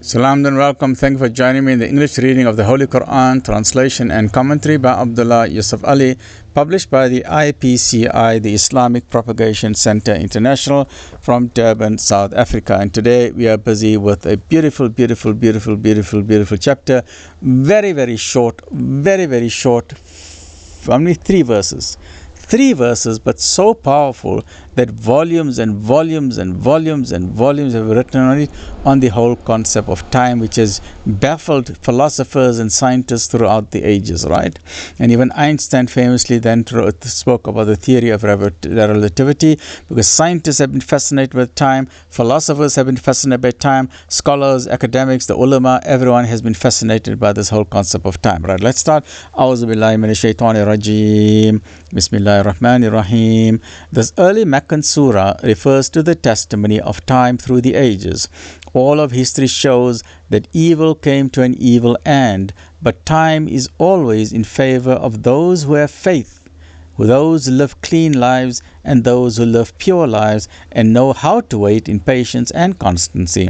Salam and welcome. Thank you for joining me in the English reading of the Holy Quran, translation and commentary by Abdullah, Yusuf, A'lee, published by the IPCI, the Islamic Propagation Center International, from Durban, South Africa. And today we are busy with a beautiful chapter. Very short, very short. Only 3 verses. 3 verses, but so powerful that volumes have written on it, on the whole concept of time, which has baffled philosophers and scientists throughout the ages, right? And even Einstein famously then spoke about the theory of relativity, because scientists have been fascinated with time, philosophers have been fascinated by time, scholars, academics, the ulama, everyone has been fascinated by this whole concept of time, right? Let's start. A'udhu billahi minash shaitanir rajim. Bismillahir rahmanir rahim. This early Meccan surah refers to the testimony of time through the ages. All of history shows that evil came to an evil end, but time is always in favor of those who have faith, those who live clean lives, and those who live pure lives and know how to wait in patience and constancy.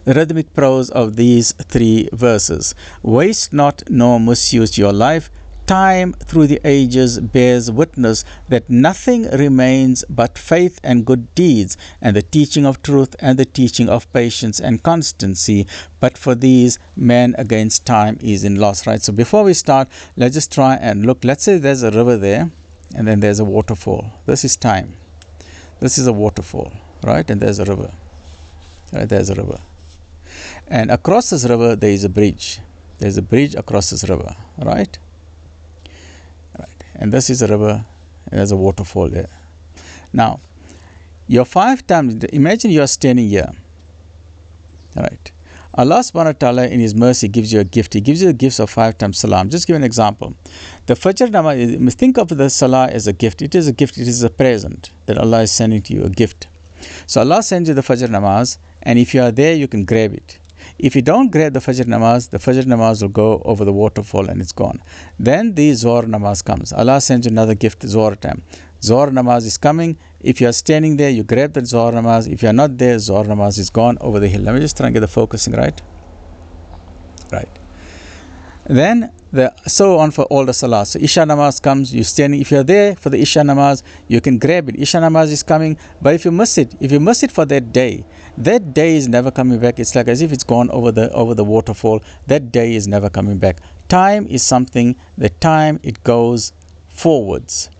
The rhythmic prose of these 3 verses. Waste not nor misuse your life. Time through the ages bears witness that nothing remains but faith and good deeds, and the teaching of truth and the teaching of patience and constancy. But for these, man against time is in loss. Right? So before we start, let's just try and look. Let's say there's a river there, and then there's a waterfall. This is time. This is a waterfall, right? And there's a river. Right? There's a river. And across this river, there is a bridge. There's a bridge across this river, right? And this is a river, and there's a waterfall there. Now, your 5 times, imagine you are standing here. Alright. Allah subhanahu wa ta'ala in His mercy gives you a gift. He gives you the gifts of 5 times salam. Just give an example. The Fajr namaz, think of the salah as a gift. It is a gift, it is a present that Allah is sending to you, a gift. So Allah sends you the Fajr namaz, and if you are there, you can grab it. If you don't grab the Fajr namaz will go over the waterfall and it's gone. Then the Zohar namaz comes. Allah sends you another gift, Zohar time. Zohar namaz is coming. If you are standing there, you grab the Zohar namaz. If you are not there, Zohar namaz is gone over the hill. Let me just try and get the focusing right. Right. Then so on for all the salah. So Isha namaz comes, you're standing. If you're there for the Isha namaz, you can grab it. Isha namaz is coming, but if you miss it for that day is never coming back. It's like as if it's gone over the waterfall. That day is never coming back. Time is something, it goes forwards.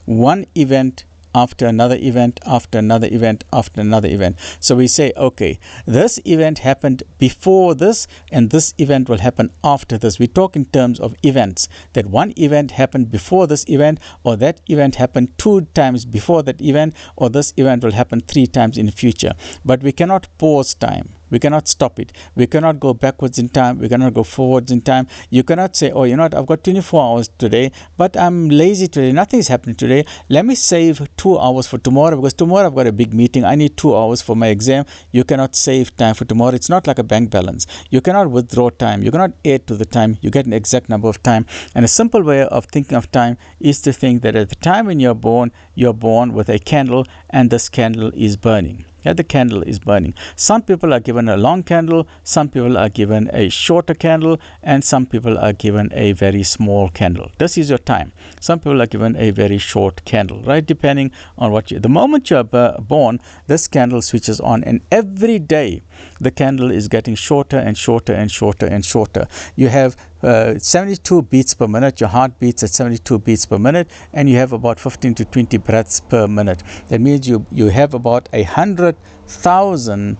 One event after another event, after another event, after another event. So we say, okay, this event happened before this, and this event will happen after this. We talk in terms of events, that one event happened before this event, or that event happened 2 times before that event, or this event will happen 3 times in the future. But we cannot pause time. We cannot stop it. We cannot go backwards in time. We cannot go forwards in time. You cannot say, oh, you know what, I've got 24 hours today, but I'm lazy today. Nothing is happening today. Let me save 2 hours for tomorrow, because tomorrow I've got a big meeting. I need 2 hours for my exam. You cannot save time for tomorrow. It's not like a bank balance. You cannot withdraw time. You cannot add to the time. You get an exact number of time. And a simple way of thinking of time is to think that at the time when you're born with a candle, and this candle is burning. Yeah, the candle is burning. Some people are given a long candle, some people are given a shorter candle, and some people are given a very small candle. This is your time. Some people are given a very short candle, right? Depending on the moment you are born, this candle switches on, and every day the candle is getting shorter and shorter and shorter and shorter. You have 72 beats per minute. Your heart beats at 72 beats per minute, and you have about 15 to 20 breaths per minute. That means you have about 100,000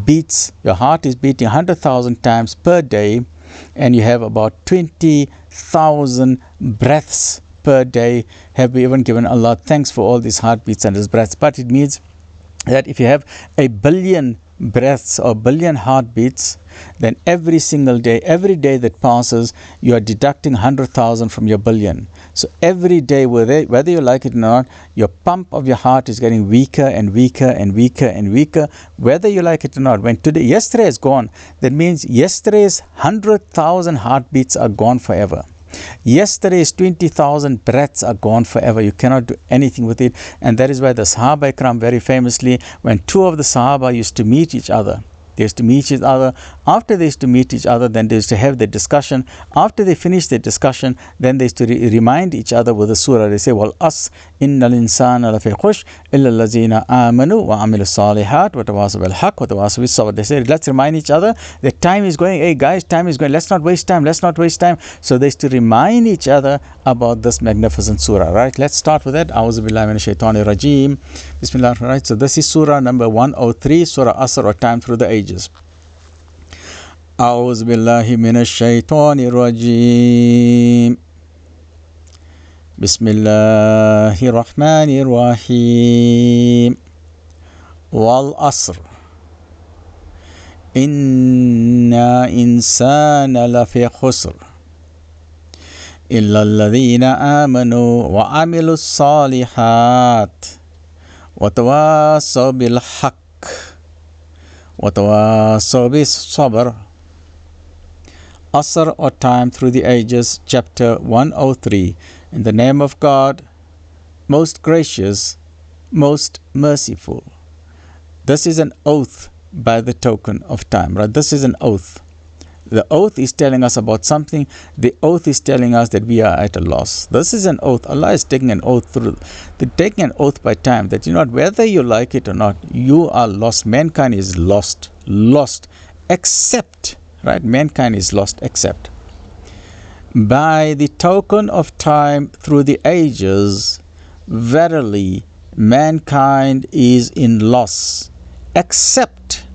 beats. Your heart is beating 100,000 times per day, and you have about 20,000 breaths per day. Have we even given Allah thanks for all these heartbeats and these breaths? But it means that if you have 1 billion breaths or 1 billion heartbeats, then every single day, every day that passes, you are deducting 100,000 from your billion. So every day, whether you like it or not, your pump of your heart is getting weaker and weaker and weaker and weaker, whether you like it or not. Yesterday is gone, that means yesterday's 100,000 heartbeats are gone forever. Yesterday's 20,000 breaths are gone forever. You cannot do anything with it. And that is why the Sahaba Ikram very famously, when two of the Sahaba used to meet each other, They used to meet each other. After they used to meet each other, then they used to have their discussion. After they finished their discussion, then they used to remind each other with the surah. They say, "Wal as innal insana lafi khush illa allazina amanu wa amilu salihat wa tawasaw bil haqq wa tawasaw bis sabr." They say, let's remind each other that time is going. Hey guys, time is going. Let's not waste time. Let's not waste time. So they used to remind each other about this magnificent surah. Right? Let's start with that. A'udhu billahi minash shaitanir rajim. Bismillah. Right. So this is surah number 103, Surah Asr, or Time Through the Ages. أعوذ بالله من الشيطان الرجيم بسم الله الرحمن الرحيم والعصر إن الإنسان لفي خسر إلا الذين آمنوا وعملوا الصالحات وتواصوا بالحق وتواصوا بالصبر. Asr, or Time Through the Ages, chapter 103. In the name of God, most gracious, most merciful. This is an oath by the token of time, right? This is an oath. The oath is telling us about something. The oath is telling us that we are at a loss. This is an oath. Allah is taking an oath through, taking an oath by time that, whether you like it or not, you are lost. Mankind is lost. Lost. Except, right? Mankind is lost except by the token of time through the ages. Verily, mankind is in loss, except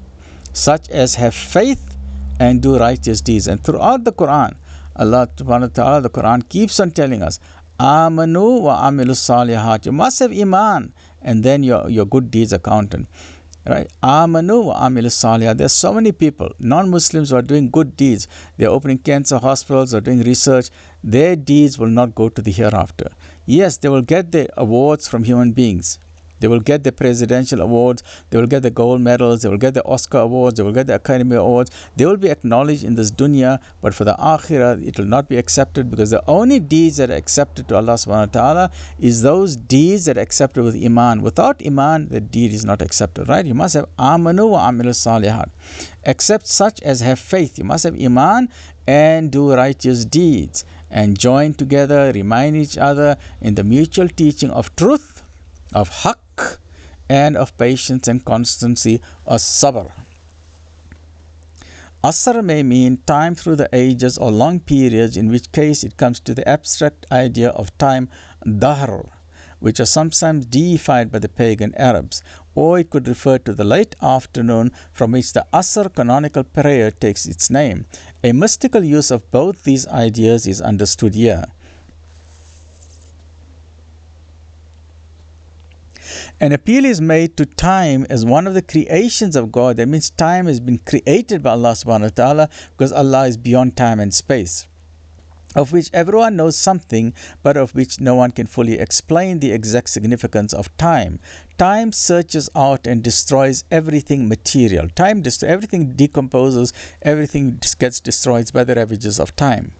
such as have faith and do righteous deeds. And throughout the Quran, Allah subhanahu wa ta'ala, the Quran keeps on telling us, Amanu wa amilu salihat. You must have iman, and then your good deeds are counted. Right? Amanu wa amilu salihat. There are so many people, non-Muslims, who are doing good deeds. They are opening cancer hospitals or doing research. Their deeds will not go to the hereafter. Yes, they will get the awards from human beings. They will get the presidential awards, they will get the gold medals, they will get the Oscar awards, they will get the Academy Awards. They will be acknowledged in this dunya, but for the akhirah, it will not be accepted, because the only deeds that are accepted to Allah subhanahu wa ta'ala is those deeds that are accepted with iman. Without iman, the deed is not accepted, right? You must have amanu wa amilu salihat. Except such as have faith. You must have iman and do righteous deeds, and join together, remind each other in the mutual teaching of truth, of haqq, and of patience and constancy, or sabr. Asr may mean time through the ages or long periods, in which case it comes to the abstract idea of time, dahr, which are sometimes deified by the pagan Arabs, or it could refer to the late afternoon from which the Asr canonical prayer takes its name. A mystical use of both these ideas is understood here. An appeal is made to time as one of the creations of God. That means time has been created by Allah subhanahu wa ta'ala, because Allah is beyond time and space, of which everyone knows something, but of which no one can fully explain the exact significance of time. Time searches out and destroys everything material. Everything decomposes, everything gets destroyed by the ravages of time.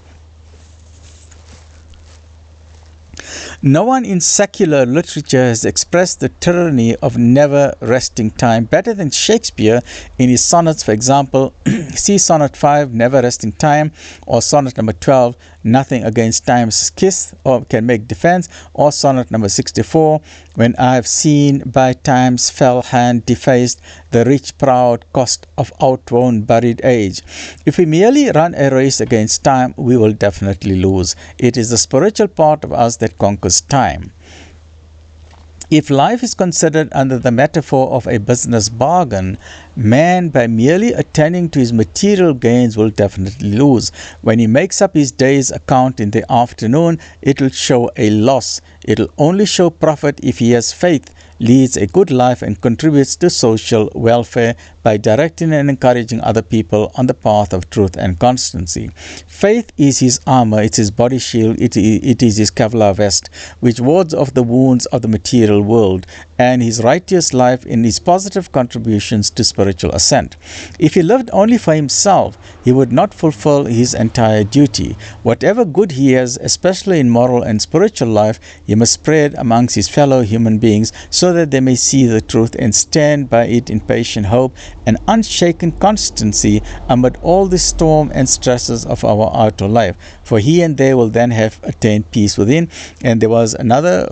No one in secular literature has expressed the tyranny of never-resting time better than Shakespeare in his sonnets. For example, see Sonnet 5, Never Resting Time, or Sonnet number 12, Nothing Against Time's Kiss, or Can Make Defense, or Sonnet number 64, When I have seen by time's fell hand defaced the rich proud cost of outworn buried age. If we merely run a race against time, we will definitely lose. It is the spiritual part of us that conquers time. If life is considered under the metaphor of a business bargain, man, by merely attending to his material gains, will definitely lose. When he makes up his day's account in the afternoon, it will show a loss. It will only show profit if he has faith, leads a good life, and contributes to social welfare by directing and encouraging other people on the path of truth and constancy. Faith is his armor, it's his body shield, it is his Kevlar vest, which wards off the wounds of the material world, and his righteous life in his positive contributions to spiritual ascent. If he lived only for himself, he would not fulfill his entire duty. Whatever good he has, especially in moral and spiritual life, he must spread amongst his fellow human beings, so so that they may see the truth and stand by it in patient hope and unshaken constancy amid all the storm and stresses of our outer life. For he and they will then have attained peace within. And there was another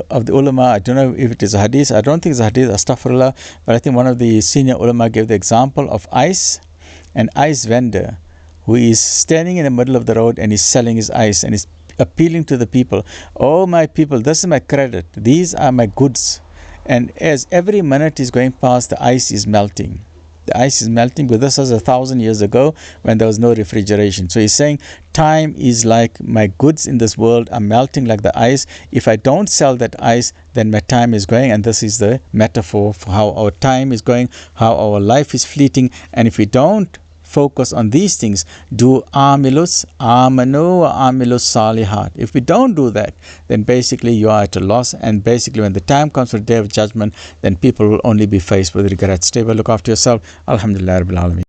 of the ulama, I don't know if it is a hadith, I don't think it's a hadith, astaghfirullah, but I think one of the senior ulama gave the example of an ice vendor who is standing in the middle of the road and is selling his ice and is appealing to the people. Oh my people, this is my credit, these are my goods. And as every minute is going past, the ice is melting. The ice is melting, but this was 1,000 years ago when there was no refrigeration. So he's saying time is like my goods in this world are melting like the ice. If I don't sell that ice, then my time is going. And this is the metaphor for how our time is going, how our life is fleeting. And if we don't focus on these things, do amilus amanu wa amilus salihat. If we don't do that, then basically you are at a loss, and basically when the time comes for the day of judgment, then people will only be faced with regrets. Stay well, look after yourself. Alhamdulillah Rabbil Alameen.